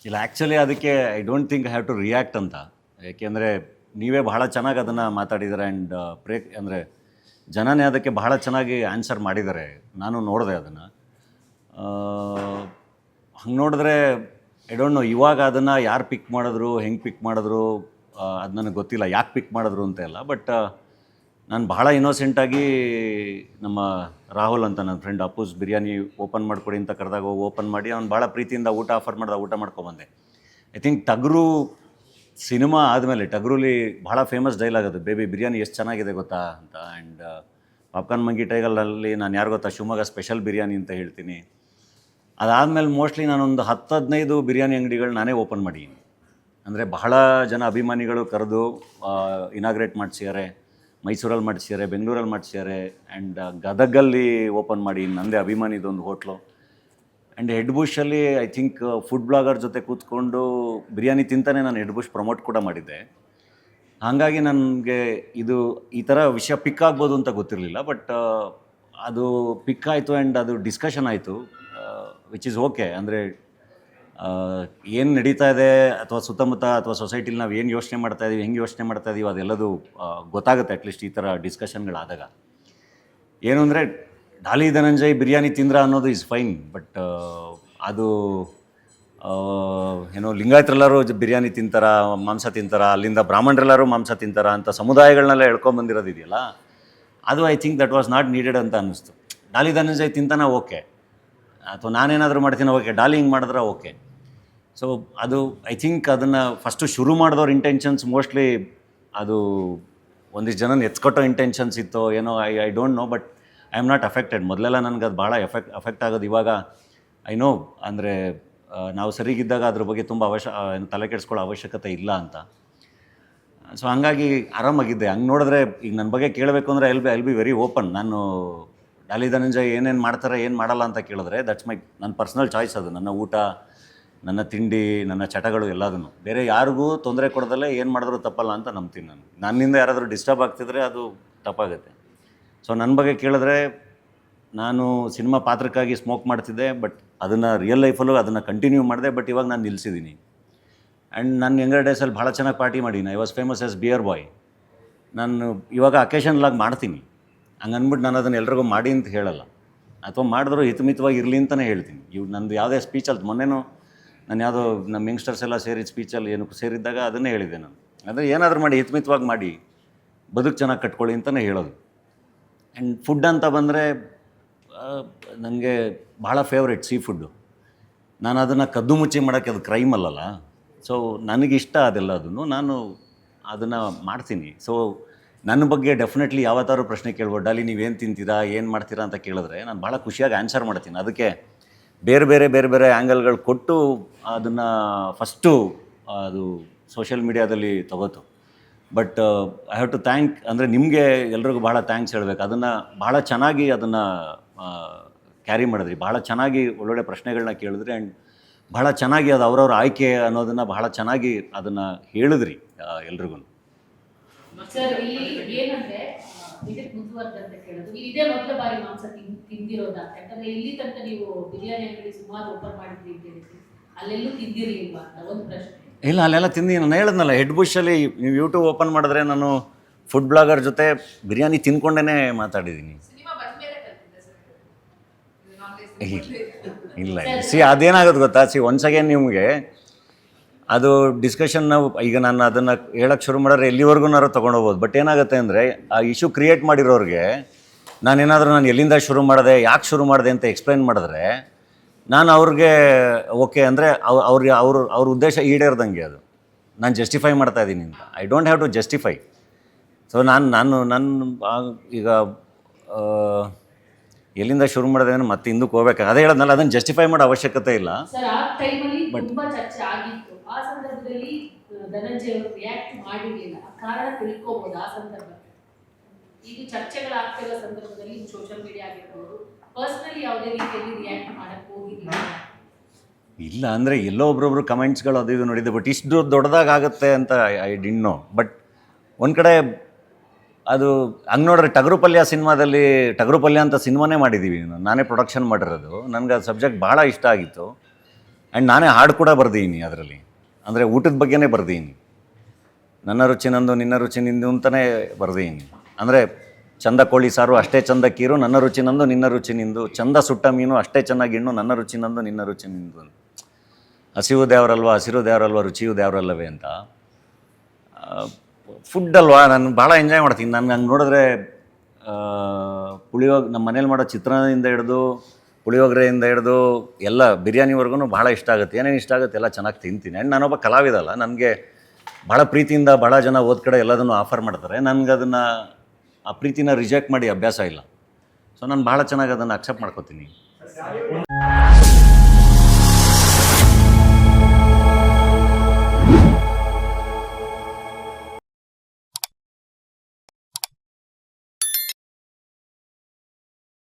ಇಲ್ಲ ಆ್ಯಕ್ಚುಲಿ ಅದಕ್ಕೆ I don't think I have to react ಅಂತ. ಏಕೆಂದರೆ ನೀವೇ ಬಹಳ ಚೆನ್ನಾಗಿ ಅದನ್ನು ಮಾತಾಡಿದ್ದಾರೆ ಆ್ಯಂಡ್ ಅಂದರೆ ಜನನೇ ಅದಕ್ಕೆ ಬಹಳ ಚೆನ್ನಾಗಿ ಆನ್ಸರ್ ಮಾಡಿದ್ದಾರೆ. ನಾನು ನೋಡಿದೆ ಅದನ್ನು. ಹಂಗೆ ನೋಡಿದ್ರೆ ಐ ಡೋಂಟ್ ನೋ ಇವಾಗ ಅದನ್ನು ಯಾರು ಪಿಕ್ ಮಾಡಿದ್ರು, ಹೆಂಗೆ ಪಿಕ್ ಮಾಡಿದ್ರು ಅದು ನನಗೆ ಗೊತ್ತಿಲ್ಲ, ಯಾಕೆ ಪಿಕ್ ಮಾಡಿದ್ರು ಅಂತ ಎಲ್ಲ. ಬಟ್ ನಾನು ಬಹಳ ಇನ್ನೋಸೆಂಟಾಗಿ ನಮ್ಮ ರಾಹುಲ್ ಅಂತ ನನ್ನ ಫ್ರೆಂಡ್ ಅಪ್ಪೂಸ್ ಬಿರಿಯಾನಿ ಓಪನ್ ಮಾಡಿಕೊಡಿ ಅಂತ ಕರೆದಾಗ ಹೋಗಿ ಓಪನ್ ಮಾಡಿ ಅವ್ನು ಭಾಳ ಪ್ರೀತಿಯಿಂದ ಊಟ ಆಫರ್ ಮಾಡಿದ ಊಟ ಮಾಡ್ಕೊಬಂದೆ. ಐ ಥಿಂಕ್ ಟಗರು ಸಿನಿಮಾ ಆದಮೇಲೆ ಟಗರುಲಿ ಭಾಳ ಫೇಮಸ್ ಡೈಲಾಗ್ ಅದು, ಬೇಬಿ ಬಿರಿಯಾನಿ ಎಷ್ಟು ಚೆನ್ನಾಗಿದೆ ಗೊತ್ತಾ ಅಂತ. ಆ್ಯಂಡ್ ಪಾಪ್ಕಾರ್ನ್ ಮಂಗಿ ಟೈಗಲಲ್ಲಿ ನಾನು ಯಾರು ಗೊತ್ತಾ ಶಿವಮೊಗ್ಗ ಸ್ಪೆಷಲ್ ಬಿರಿಯಾನಿ ಅಂತ ಹೇಳ್ತೀನಿ. ಅದಾದಮೇಲೆ ಮೋಸ್ಟ್ಲಿ ನಾನೊಂದು 10-15 ಬಿರಿಯಾನಿ ಅಂಗಡಿಗಳು ನಾನೇ ಓಪನ್ ಮಾಡೀನಿ. ಅಂದರೆ ಬಹಳ ಜನ ಅಭಿಮಾನಿಗಳು ಕರೆದು ಇನಾಗ್ರೇಟ್ ಮಾಡಿಸಿದ್ದಾರೆ, ಮೈಸೂರಲ್ಲಿ ಮಾಡಿಸಿದ್ದಾರೆ, ಬೆಂಗಳೂರಲ್ಲಿ ಮಾಡಿಸಿದ್ದಾರೆ. ಆ್ಯಂಡ್ ಗದಗಲ್ಲಿ ಓಪನ್ ಮಾಡಿ ನಂದೇ ಅಭಿಮಾನಿದೊಂದು ಹೋಟ್ಲು. ಆ್ಯಂಡ್ ಹೆಡ್ ಬುಷಲ್ಲಿ ಐ ಥಿಂಕ್ ಫುಡ್ ಬ್ಲಾಗರ್ ಜೊತೆ ಕೂತ್ಕೊಂಡು ಬಿರಿಯಾನಿ ತಿಂತಾನೆ ನಾನು ಹೆಡ್ ಬುಷ್ ಪ್ರಮೋಟ್ ಕೂಡ ಮಾಡಿದ್ದೆ. ಹಾಗಾಗಿ ನನಗೆ ಇದು ಈ ಥರ ವಿಷಯ ಪಿಕ್ ಆಗ್ಬೋದು ಅಂತ ಗೊತ್ತಿರಲಿಲ್ಲ. ಬಟ್ ಅದು ಪಿಕ್ ಆಯಿತು ಆ್ಯಂಡ್ ಅದು ಡಿಸ್ಕಷನ್ ಆಯಿತು, ವಿಚ್ ಈಸ್ ಓಕೆ. ಅಂದರೆ ಏನು ನಡೀತಾ ಇದೆ ಅಥವಾ ಸುತ್ತಮುತ್ತ ಅಥವಾ ಸೊಸೈಟಿಲಿ ನಾವು ಏನು ಯೋಚನೆ ಮಾಡ್ತಾಯಿದ್ದೀವಿ, ಹೆಂಗೆ ಯೋಚನೆ ಮಾಡ್ತಾಯಿದ್ದೀವಿ, ಅದೆಲ್ಲದು ಗೊತ್ತಾಗುತ್ತೆ ಅಟ್ಲೀಸ್ಟ್ ಈ ಥರ ಡಿಸ್ಕಷನ್ಗಳಾದಾಗ. ಏನು ಅಂದರೆ ಡಾಲಿ ಧನಂಜಯ್ ಬಿರಿಯಾನಿ ತಿಂದ್ರ ಅನ್ನೋದು ಈಸ್ ಫೈನ್. ಬಟ್ ಅದು ಏನೋ ಲಿಂಗಾಯತರೆಲ್ಲರೂ ಬಿರಿಯಾನಿ ತಿಂತಾರ, ಮಾಂಸ ತಿಂತಾರ, ಅಲ್ಲಿಂದ ಬ್ರಾಹ್ಮಣರೆಲ್ಲರೂ ಮಾಂಸ ತಿಂತಾರ ಅಂತ ಸಮುದಾಯಗಳನ್ನೆಲ್ಲ ಎಳ್ಕೊಂಬಂದಿರೋದಿದೆಯಲ್ಲ, ಅದು I think that was not needed ಅಂತ ಅನ್ನಿಸ್ತು. ಡಾಲಿ ಧನಂಜಯ್ ತಿಂತಾನ ಓಕೆ, ಅಥವಾ ನಾನೇನಾದರೂ ಮಾಡ್ತೀನಿ ಓಕೆ, ಡಾಲಿ ಹಿಂಗೆ ಮಾಡಿದ್ರೆ ಓಕೆ. ಸೊ ಅದು ಐ ಥಿಂಕ್ ಅದನ್ನು ಫಸ್ಟು ಶುರು ಮಾಡಿದವ್ರ ಇಂಟೆನ್ಷನ್ಸ್ ಮೋಸ್ಟ್ಲಿ ಅದು ಒಂದಿಷ್ಟು ಜನ ಎತ್ಕೊಟ್ಟೋ ಇಂಟೆನ್ಷನ್ಸ್ ಇತ್ತು ಏನೋ, I don't know. But I am not affected. ಮೊದಲೆಲ್ಲ ನನಗೆ ಅದು ಭಾಳ ಅಫೆಕ್ಟ್ ಆಗೋದು. ಇವಾಗ ಐ ನೋ, ಅಂದರೆ ನಾವು ಸರಿಗಿದ್ದಾಗ ಅದ್ರ ಬಗ್ಗೆ ತುಂಬ ತಲೆ ಕೆಡಿಸ್ಕೊಳ್ಳೋ ಅವಶ್ಯಕತೆ ಇಲ್ಲ ಅಂತ. ಸೊ ಹಾಗಾಗಿ ಆರಾಮಾಗಿದ್ದೆ. ಹಂಗೆ ನೋಡಿದ್ರೆ ಈಗ ನನ್ನ ಬಗ್ಗೆ ಕೇಳಬೇಕು ಅಂದರೆ ಐಲ್ ಬಿ ವೆರಿ ಓಪನ್. ನಾನು ಡಾಲಿ ಧನಂಜಯ್ ಏನೇನು ಮಾಡ್ತಾರೆ ಏನು ಮಾಡಲ್ಲ ಅಂತ ಕೇಳಿದ್ರೆ ದಟ್ಸ್ ಮೈ ನನ್ನ ಪರ್ಸ್ನಲ್ ಚಾಯ್ಸ್. ಅದು ನನ್ನ ಊಟ, ನನ್ನ ತಿಂಡಿ, ನನ್ನ ಚಟಗಳು ಎಲ್ಲದನ್ನು ಬೇರೆ ಯಾರಿಗೂ ತೊಂದರೆ ಕೊಡೋದಲ್ಲೇ ಏನು ಮಾಡಿದ್ರೂ ತಪ್ಪಲ್ಲ ಅಂತ ನಂಬ್ತೀನಿ ನಾನು. ನನ್ನಿಂದ ಯಾರಾದರೂ ಡಿಸ್ಟರ್ಬ್ ಆಗ್ತಿದ್ರೆ ಅದು ತಪ್ಪಾಗುತ್ತೆ. ಸೊ ನನ್ನ ಬಗ್ಗೆ ಕೇಳಿದ್ರೆ ನಾನು ಸಿನಿಮಾ ಪಾತ್ರಕ್ಕಾಗಿ ಸ್ಮೋಕ್ ಮಾಡ್ತಿದ್ದೆ, ಬಟ್ ಅದನ್ನು ರಿಯಲ್ ಲೈಫಲ್ಲೂ ಅದನ್ನು ಕಂಟಿನ್ಯೂ ಮಾಡಿದೆ. ಬಟ್ ಇವಾಗ ನಾನು ನಿಲ್ಲಿಸಿದ್ದೀನಿ. ಆ್ಯಂಡ್ ನಾನು ಯಂಗರ್ ಡೇಸಲ್ಲಿ ಭಾಳ ಚೆನ್ನಾಗಿ ಪಾರ್ಟಿ ಮಾಡೀನಿ. I was famous as beer boy. ನಾನು ಇವಾಗ ಅಕೇಶನ್ಲಾಗಿ ಮಾಡ್ತೀನಿ. ಹಂಗೆ ಅಂದ್ಬಿಟ್ಟು ನಾನು ಅದನ್ನು ಎಲ್ರಿಗೂ ಮಾಡಿ ಅಂತ ಹೇಳಲ್ಲ, ಅಥವಾ ಮಾಡಿದ್ರು ಹಿತಮಿತವಾಗಿ ಇರಲಿ ಅಂತಲೇ ಹೇಳ್ತೀನಿ. ನಂದು ಯಾವುದೇ ಸ್ಪೀಚಲ್ಲಿ ಮೊನ್ನೆನೂ ನಾನು ಯಾವುದೋ ನಮ್ಮ ಯಂಗ್ಸ್ಟರ್ಸ್ ಎಲ್ಲ ಸೇರಿದ ಸ್ಪೀಚಲ್ಲಿ ಏನಕ್ಕೆ ಸೇರಿದ್ದಾಗ ಅದನ್ನೇ ಹೇಳಿದ್ದೆ ನಾನು. ಅಂದರೆ ಏನಾದರೂ ಮಾಡಿ ಹಿತಮಿತವಾಗಿ ಮಾಡಿ ಬದುಕು ಚೆನ್ನಾಗಿ ಕಟ್ಕೊಳ್ಳಿ ಅಂತಲೇ ಹೇಳೋದು. ಆ್ಯಂಡ್ ಫುಡ್ ಅಂತ ಬಂದರೆ ನನಗೆ ಭಾಳ ಫೇವ್ರೇಟ್ ಸೀ ಫುಡ್ಡು. ನಾನು ಅದನ್ನು ಕದ್ದು ಮುಚ್ಚಿ ಮಾಡೋಕ್ಕೆ ಅದು ಕ್ರೈಮ್ ಅಲ್ಲಲ್ಲ. ಸೊ ನನಗಿಷ್ಟ ಅದೆಲ್ಲ, ಅದನ್ನು ನಾನು ಅದನ್ನು ಮಾಡ್ತೀನಿ. ಸೊ ನನ್ನ ಬಗ್ಗೆ ಡೆಫಿನೆಟ್ಲಿ ಯಾವತ್ತಾರು ಪ್ರಶ್ನೆ ಕೇಳ್ಬೋದು, ಡಾಲಿ ನೀವೇನು ತಿಂತೀರಾ, ಏನು ಮಾಡ್ತೀರಾ ಅಂತ ಕೇಳಿದ್ರೆ ನಾನು ಭಾಳ ಖುಷಿಯಾಗಿ ಆನ್ಸರ್ ಮಾಡ್ತೀನಿ. ಅದಕ್ಕೆ ಬೇರೆ ಬೇರೆ ಆ್ಯಂಗಲ್ಗಳು ಕೊಟ್ಟು ಅದನ್ನು ಫಸ್ಟು ಅದು ಸೋಷಿಯಲ್ ಮೀಡಿಯಾದಲ್ಲಿ ತಗೋತು. But I have to thank, ಅಂದರೆ ನಿಮಗೆ ಎಲ್ರಿಗೂ ಭಾಳ ಥ್ಯಾಂಕ್ಸ್ ಹೇಳಬೇಕು. ಅದನ್ನು ಭಾಳ ಚೆನ್ನಾಗಿ ಅದನ್ನು ಕ್ಯಾರಿ ಮಾಡಿದ್ರಿ, ಭಾಳ ಚೆನ್ನಾಗಿ ಒಳ್ಳೊಳ್ಳೆ ಪ್ರಶ್ನೆಗಳನ್ನ ಕೇಳಿದ್ರಿ. ಆ್ಯಂಡ್ ಭಾಳ ಚೆನ್ನಾಗಿ ಅದು ಅವ್ರವ್ರ ಆಯ್ಕೆ ಅನ್ನೋದನ್ನು ಭಾಳ ಚೆನ್ನಾಗಿ ಅದನ್ನು ಹೇಳಿದ್ರಿ ಎಲ್ರಿಗೂ. ಸರ್ ಇಲ್ಲಿ ಏನಂದ್ರೆ ಇದಕ್ಕೆ ಮುಂದುವರೆದಂತ ಕೇಳೋದು, ಇದೇ ಮೊದಲ ಬಾರಿ ಮಾಂಸ ತಿಂದಿರೋದಾ? ಯಾಕಂದ್ರೆ ಇಲ್ಲಿ ತನಕ ನೀವು ಬಿರಿಯಾನಿ ಅಂಗಡಿ ಸುಮಾರು ಓಪನ್ ಮಾಡಿದ್ರಿ ಅಂತ ಹೇಳಿದ್ರಿ, ಅಲ್ಲೆಲ್ಲೂ ತಿಂದಿರಲಿಲ್ವಾ ಅಂತ ಒಂದು ಪ್ರಶ್ನೆ. ಇಲ್ಲ, ಅಲ್ಲೆಲ್ಲ ತಿಂದು ನಾನು ಹೇಳಿದ್ನಲ್ಲ, ಹೆಡ್ ಬುಷಲ್ಲಿ ನೀವು ಯೂಟ್ಯೂಬ್ ಓಪನ್ ಮಾಡಿದ್ರೆ ನಾನು ಫುಡ್ ಬ್ಲಾಗರ್ ಜೊತೆ ಬಿರಿಯಾನಿ ತಿನ್ಕೊಂಡೇ ಮಾತಾಡಿದ್ದೀನಿ. ಇಲ್ಲ ಅದೇನಾಗೋದು ಗೊತ್ತಾ, ಒನ್ಸ್ ಅಗೇನ್ ನಿಮಗೆ ಅದು ಡಿಸ್ಕಷನ್ ನಾವು ಈಗ ನಾನು ಅದನ್ನು ಹೇಳೋಕ್ಕೆ ಶುರು ಮಾಡಿದ್ರೆ ಎಲ್ಲಿವರೆಗೂ ತೊಗೊಂಡೋಗ್ಬೋದು. ಬಟ್ ಏನಾಗುತ್ತೆ ಅಂದರೆ ಆ ಇಶ್ಯೂ ಕ್ರಿಯೇಟ್ ಮಾಡಿರೋರಿಗೆ ನಾನು ಎಲ್ಲಿಂದ ಶುರು ಮಾಡಿದೆ, ಯಾಕೆ ಶುರು ಮಾಡಿದೆ ಅಂತ ಎಕ್ಸ್ಪ್ಲೈನ್ ಮಾಡಿದ್ರೆ ನಾನು ಅವ್ರಿಗೆ ಓಕೆ ಅಂದರೆ ಅವ್ರ ಉದ್ದೇಶ ಈಡೇರ್ದಂಗೆ ಅದು ನಾನು ಜಸ್ಟಿಫೈ ಮಾಡ್ತಾಯಿದ್ದೀನಿ ಅಂತ. I don't have to justify. So ನಾನು ಈಗ ಎಲ್ಲಿಂದ ಶುರು ಮಾಡಿದೆ ಅಂದರೆ ಮತ್ತೆ ಹಿಂದಕ್ಕೆ ಹೋಗ್ಬೇಕು. ಅದೇ ಹೇಳೋದ್ನಲ್ಲ, ಅದನ್ನು ಜಸ್ಟಿಫೈ ಮಾಡೋ ಅವಶ್ಯಕತೆ ಇಲ್ಲ. ಸರ್ ಆ ಟೈಮಲ್ಲಿ ತುಂಬಾ ಚರ್ಚೆ ಆಗಿತ್ತು. ಆ ಸಂದರ್ಭದಲ್ಲಿ ಧನಂಜಯ ಅವರು ರಿಯಾಕ್ಟ್ ಮಾಡಿರಲಿಲ್ಲ, ಆ ಕಾರಣ ತಿಳ್ಕೋಬಹುದು. ಆ ಸಂದರ್ಭದಲ್ಲಿ ಇದು ಚರ್ಚೆಗಳಾಗ್ತಿರೋ ಸಂದರ್ಭದಲ್ಲಿ ಸೋಷಿಯಲ್ ಮೀಡಿಯಾ ಆಗಿರ್ಬೋದು, ಪರ್ಸನಲಿ ಯಾವುದೇ ರೀತಿಯಲ್ಲಿ ರಿಯಾಕ್ಟ್ ಮಾಡಕ್ಕೆ ಹೋಗಿಲ್ಲ. ಇಲ್ಲ ಅಂದರೆ ಎಲ್ಲೋ ಒಬ್ರೊಬ್ರು ಕಮೆಂಟ್ಸ್ಗಳು ಅದು ಇದು ನೋಡಿದ್ದೆ. ಬಟ್ ಇಷ್ಟು ದೊಡ್ಡದಾಗುತ್ತೆ ಅಂತ ಐ ಡಿಂಟ್ ನೋ. ಬಟ್ ಒಂದು ಕಡೆ ಅದು ಹಂಗೆ ನೋಡ್ರೆ ಟಗರು ಪಲ್ಯ ಅಂತ ಸಿನಿಮಾನೇ ಮಾಡಿದ್ದೀವಿ, ನಾನೇ ಪ್ರೊಡಕ್ಷನ್ ಮಾಡಿರೋದು. ನನಗೆ ಅದು ಸಬ್ಜೆಕ್ಟ್ ಭಾಳ ಇಷ್ಟ ಆಗಿತ್ತು. ಆ್ಯಂಡ್ ನಾನೇ ಹಾಡು ಕೂಡ ಬರ್ದೀನಿ ಅದರಲ್ಲಿ, ಅಂದರೆ ಊಟದ ಬಗ್ಗೆನೇ ಬರ್ದೀನಿ. ನನ್ನ ರುಚಿ ನಂದು ನಿನ್ನ ರುಚಿ ನಿಂದು ಅಂತಲೇ ಬರ್ದೀನಿ. ಅಂದರೆ ಚಂದ ಕೋಳಿ ಸಾರು ಅಷ್ಟೇ ಚಂದ ಕೀರು, ನನ್ನ ರುಚಿ ನಂದು ನಿನ್ನ ರುಚಿ ನಿಂದು, ಚಂದ ಸುಟ್ಟ ಮೀನು ಅಷ್ಟೇ ಚೆನ್ನಾಗಿ ಇಣ್ಣು, ನನ್ನ ರುಚಿ ನಂದು ನಿನ್ನ ರುಚಿ ನಿಂದು. ಹಸಿವು ದೇವರಲ್ವ ಹಸಿರು ದೇವರಲ್ವ ರುಚಿಯು ದೇವರಲ್ಲವೇ ಅಂತ. ಫುಡ್ ಅಲ್ವಾ, ನಾನು ಭಾಳ ಎಂಜಾಯ್ ಮಾಡ್ತೀನಿ. ನಾನು ಹಂಗೆ ನೋಡಿದ್ರೆ ನಮ್ಮ ಮನೇಲಿ ಮಾಡೋ ಚಿತ್ರಾನ್ನದಿಂದ ಹಿಡಿದು ಪುಳಿಯೋಗರೆಯಿಂದ ಹಿಡಿದು ಎಲ್ಲ ಬಿರಿಯಾನಿವರೆಗೂ ಭಾಳ ಇಷ್ಟ ಆಗುತ್ತೆ. ಏನೇನು ಇಷ್ಟ ಆಗುತ್ತೆ ಎಲ್ಲ ಚೆನ್ನಾಗಿ ತಿಂತೀನಿ. ಆ್ಯಂಡ್ ನಾನೊಬ್ಬ ಕಲಾವಿದ ಅಲ್ಲ, ನನಗೆ ಭಾಳ ಪ್ರೀತಿಯಿಂದ ಭಾಳ ಜನ ಓದ್ ಕಡೆ ಎಲ್ಲದನ್ನು ಆಫರ್ ಮಾಡ್ತಾರೆ. ನನಗೆ ಅದನ್ನು ಆ ಪ್ರೀತಿನ ರಿಜೆಕ್ಟ್ ಮಾಡಿ ಅಭ್ಯಾಸ ಇಲ್ಲ. ಸೊ ನಾನು ಭಾಳ ಚೆನ್ನಾಗಿ ಅದನ್ನು ಅಕ್ಸೆಪ್ಟ್ ಮಾಡ್ಕೋತೀನಿ.